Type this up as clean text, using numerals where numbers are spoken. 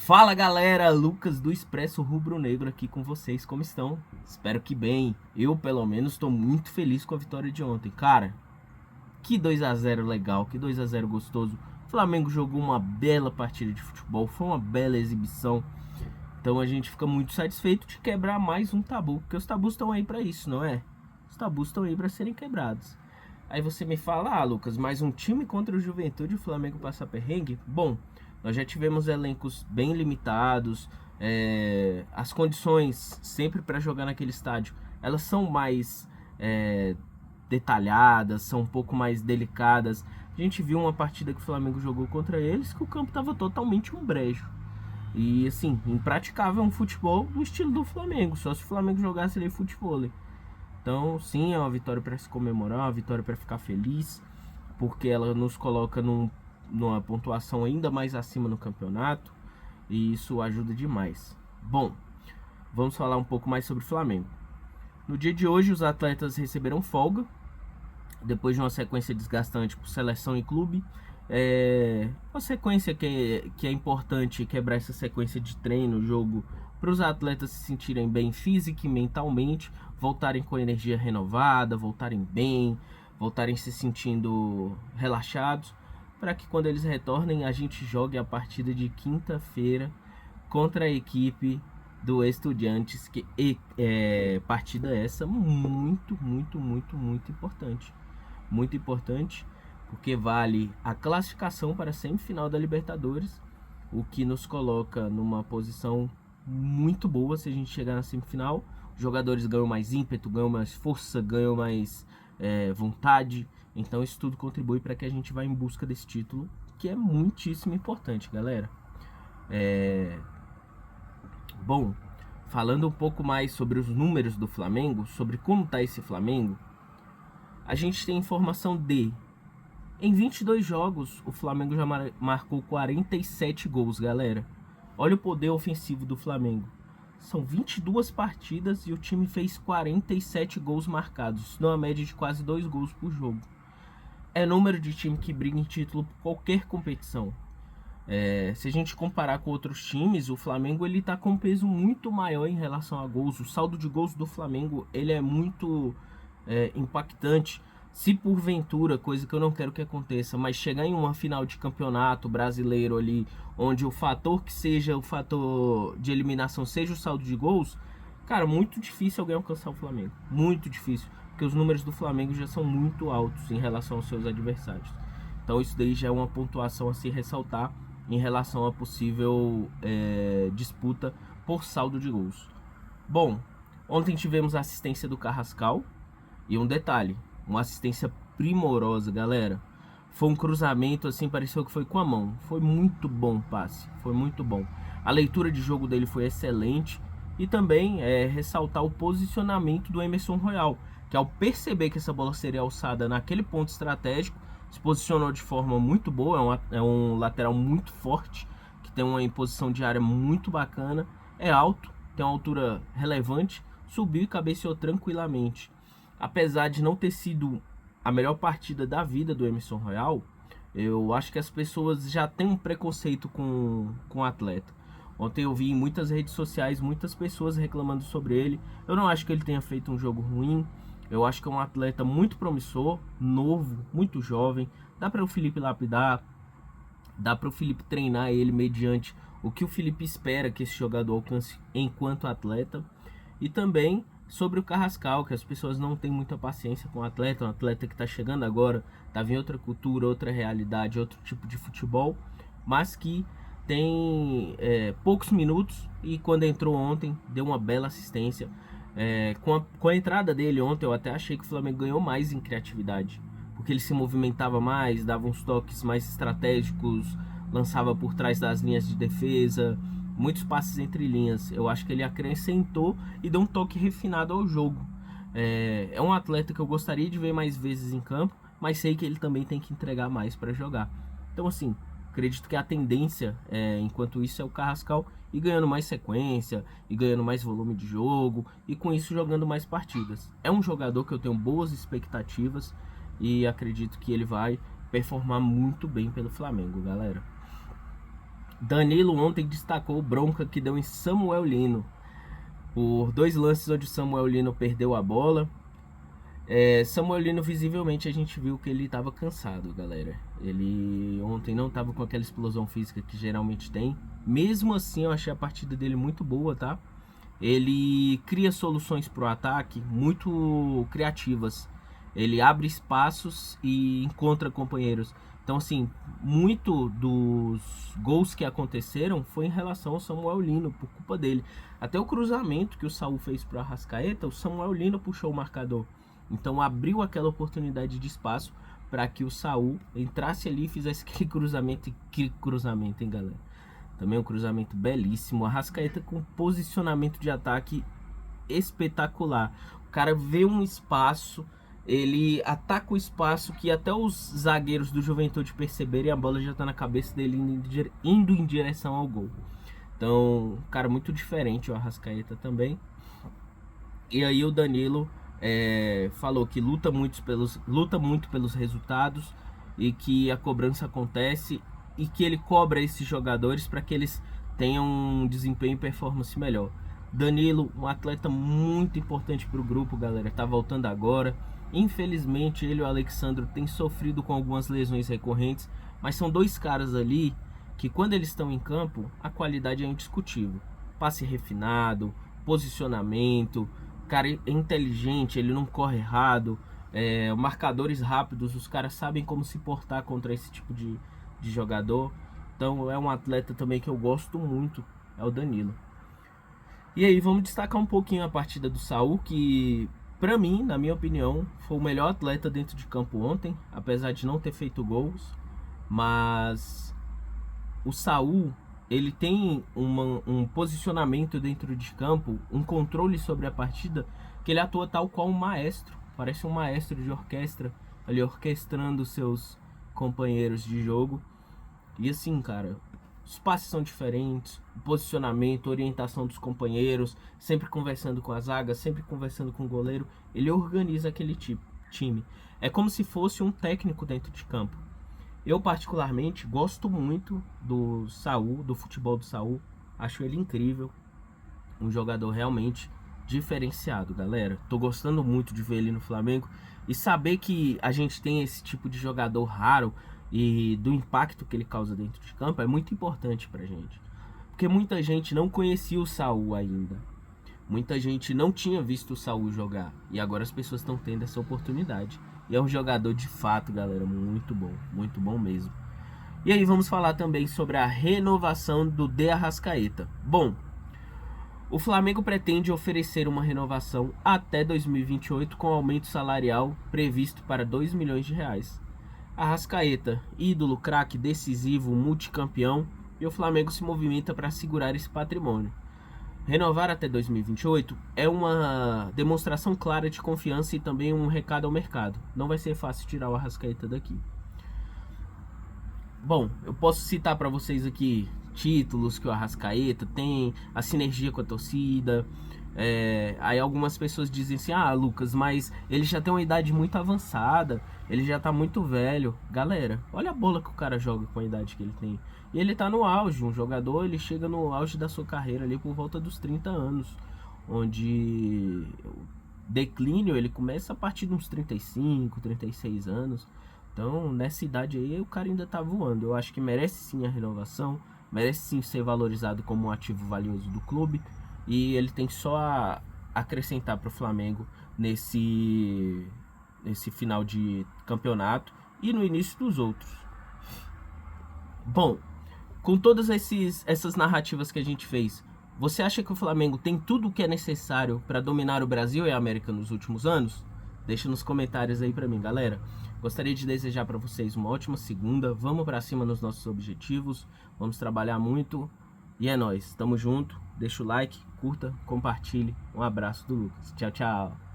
Fala galera, Lucas do Expresso Rubro Negro aqui com vocês, como estão? Espero que bem, eu pelo menos estou muito feliz com a vitória de ontem. Cara, que 2 a 0 legal, que 2 a 0 gostoso. O Flamengo jogou uma bela partida de futebol, foi uma bela exibição. Então a gente fica muito satisfeito de quebrar mais um tabu, porque os tabus estão aí para isso, não é? Os tabus estão aí para serem quebrados. Aí você me fala, Lucas, mais um time contra o Juventude e o Flamengo passar perrengue? Bom, nós já tivemos elencos bem limitados, as condições sempre para jogar naquele estádio, elas são mais detalhadas, são um pouco mais delicadas. A gente viu uma partida que o Flamengo jogou contra eles que o campo estava totalmente um brejo. E assim, impraticável um futebol no estilo do Flamengo, só se o Flamengo jogasse ali futebol. Então sim, é uma vitória para se comemorar, uma vitória para ficar feliz, porque ela nos coloca numa pontuação ainda mais acima no campeonato, e isso ajuda demais. Bom, vamos falar um pouco mais sobre o Flamengo. No dia de hoje os atletas receberam folga, depois de uma sequência desgastante por seleção e clube. Uma sequência que é importante quebrar essa sequência de treino, jogo, para os atletas se sentirem bem física e mentalmente, voltarem com energia renovada, voltarem bem, voltarem se sentindo relaxados, para que quando eles retornem a gente jogue a partida de quinta-feira contra a equipe do Estudiantes, que partida essa muito importante. Muito importante, porque vale a classificação para a semifinal da Libertadores, o que nos coloca numa posição muito boa se a gente chegar na semifinal. Os jogadores ganham mais ímpeto, ganham mais força, ganham mais vontade. Então isso tudo contribui para que a gente vá em busca desse título, que é muitíssimo importante, galera. Bom, falando um pouco mais sobre os números do Flamengo, sobre como está esse Flamengo, a gente tem informação de... Em 22 jogos, o Flamengo já marcou 47 gols, galera. Olha o poder ofensivo do Flamengo. São 22 partidas e o time fez 47 gols marcados, numa média de quase 2 gols por jogo. É número de time que briga em título por qualquer competição. Se a gente comparar com outros times, o Flamengo ele tá com um peso muito maior em relação a gols. O saldo de gols do Flamengo ele é muito impactante. Se porventura, coisa que eu não quero que aconteça, mas chegar em uma final de campeonato brasileiro ali, onde o fator que seja o fator de eliminação seja o saldo de gols, cara, muito difícil alguém alcançar o Flamengo. Muito difícil, porque os números do Flamengo já são muito altos em relação aos seus adversários. Então isso daí já é uma pontuação a se ressaltar em relação a possível disputa por saldo de gols. Bom, ontem tivemos a assistência do Carrascal, e um detalhe, uma assistência primorosa, galera. Foi um cruzamento, assim, pareceu que foi com a mão. Foi muito bom o passe, foi muito bom. A leitura de jogo dele foi excelente. E também ressaltar o posicionamento do Emerson Royal, que ao perceber que essa bola seria alçada naquele ponto estratégico, se posicionou de forma muito boa. É um lateral muito forte, que tem uma imposição de área muito bacana. É alto, tem uma altura relevante, subiu e cabeceou tranquilamente. Apesar de não ter sido a melhor partida da vida do Emerson Royal, eu acho que as pessoas já têm um preconceito com o atleta. Ontem eu vi em muitas redes sociais muitas pessoas reclamando sobre ele. Eu não acho que ele tenha feito um jogo ruim. Eu acho que é um atleta muito promissor, novo, muito jovem. Dá para o Felipe lapidar, dá para o Felipe treinar ele mediante o que o Felipe espera que esse jogador alcance enquanto atleta. E também sobre o Carrascal, que as pessoas não têm muita paciência com o atleta, um atleta que está chegando agora, está em outra cultura, outra realidade, outro tipo de futebol, mas que tem poucos minutos e quando entrou ontem, deu uma bela assistência. Com a entrada dele ontem, eu até achei que o Flamengo ganhou mais em criatividade, porque ele se movimentava mais, dava uns toques mais estratégicos, lançava por trás das linhas de defesa, muitos passes entre linhas. Eu acho que ele acrescentou e deu um toque refinado ao jogo. É um atleta que eu gostaria de ver mais vezes em campo, mas sei que ele também tem que entregar mais para jogar. Então assim, acredito que a tendência, enquanto isso, é o Carrascal ir ganhando mais sequência, e ganhando mais volume de jogo, e com isso jogando mais partidas. É um jogador que eu tenho boas expectativas e acredito que ele vai performar muito bem pelo Flamengo, galera. Danilo ontem destacou bronca que deu em Samuel Lino. Por 2 lances onde Samuel Lino perdeu a bola. Samuel Lino, visivelmente, a gente viu que ele estava cansado, galera. Ele ontem não estava com aquela explosão física que geralmente tem. Mesmo assim, eu achei a partida dele muito boa, tá? Ele cria soluções para o ataque muito criativas. Ele abre espaços e encontra companheiros. Então, assim, muito dos gols que aconteceram foi em relação ao Samuel Lino, por culpa dele. Até o cruzamento que o Saul fez para o Arrascaeta, o Samuel Lino puxou o marcador. Então, abriu aquela oportunidade de espaço para que o Saul entrasse ali e fizesse aquele cruzamento. Que cruzamento, hein, galera? Também um cruzamento belíssimo. A Arrascaeta com posicionamento de ataque espetacular. O cara vê um espaço, ele ataca o espaço que até os zagueiros do Juventude perceberem, a bola já tá na cabeça dele indo em direção ao gol. Então, um cara muito diferente, o Arrascaeta também. E aí o Danilo falou que luta muito pelos resultados e que a cobrança acontece e que ele cobra esses jogadores para que eles tenham um desempenho e performance melhor. Danilo, um atleta muito importante para o grupo, galera, tá voltando agora. Infelizmente, ele e o Alexandro têm sofrido com algumas lesões recorrentes, mas são 2 caras ali que, quando eles estão em campo, a qualidade é indiscutível. Passe refinado, posicionamento, o cara é inteligente, ele não corre errado, marcadores rápidos, os caras sabem como se portar contra esse tipo de jogador. Então é um atleta também que eu gosto muito, é o Danilo. E aí vamos destacar um pouquinho a partida do Saul, que pra mim, na minha opinião, foi o melhor atleta dentro de campo ontem, apesar de não ter feito gols. Mas o Saul, ele tem um posicionamento dentro de campo, um controle sobre a partida, que ele atua tal qual um maestro, parece um maestro de orquestra, ali orquestrando seus companheiros de jogo. E assim, cara, os passes são diferentes, o posicionamento, a orientação dos companheiros, sempre conversando com a zaga, sempre conversando com o goleiro. Ele organiza aquele time. É como se fosse um técnico dentro de campo. Eu particularmente gosto muito do Saul, do futebol do Saul. Acho ele incrível, um jogador realmente diferenciado, galera. Tô gostando muito de ver ele no Flamengo e saber que a gente tem esse tipo de jogador raro e do impacto que ele causa dentro de campo é muito importante pra gente. Porque muita gente não conhecia o Saul ainda. Muita gente não tinha visto o Saul jogar. E agora as pessoas estão tendo essa oportunidade. E é um jogador de fato, galera, muito bom mesmo. E aí vamos falar também sobre a renovação do De Arrascaeta. Bom, o Flamengo pretende oferecer uma renovação até 2028 com aumento salarial previsto para 2 milhões de reais. Arrascaeta, ídolo, craque, decisivo, multicampeão, e o Flamengo se movimenta para segurar esse patrimônio. Renovar até 2028 é uma demonstração clara de confiança e também um recado ao mercado. Não vai ser fácil tirar o Arrascaeta daqui. Bom, eu posso citar para vocês aqui títulos que o Arrascaeta tem, a sinergia com a torcida. Aí algumas pessoas dizem assim: ah, Lucas, mas ele já tem uma idade muito avançada, ele já tá muito velho. Galera, olha a bola que o cara joga com a idade que ele tem. E ele tá no auge, um jogador, ele chega no auge da sua carreira ali por volta dos 30 anos, onde o declínio ele começa a partir de uns 35, 36 anos. Então, nessa idade aí, o cara ainda tá voando. Eu acho que merece sim a renovação, merece sim ser valorizado como um ativo valioso do clube. E ele tem só a acrescentar para o Flamengo nesse final de campeonato e no início dos outros. Bom, com todas essas narrativas que a gente fez, você acha que o Flamengo tem tudo o que é necessário para dominar o Brasil e a América nos últimos anos? Deixa nos comentários aí para mim, galera. Gostaria de desejar para vocês uma ótima segunda. Vamos para cima nos nossos objetivos. Vamos trabalhar muito. E é nóis. Tamo junto. Deixa o like, curta, compartilhe. Um abraço do Lucas. Tchau, tchau.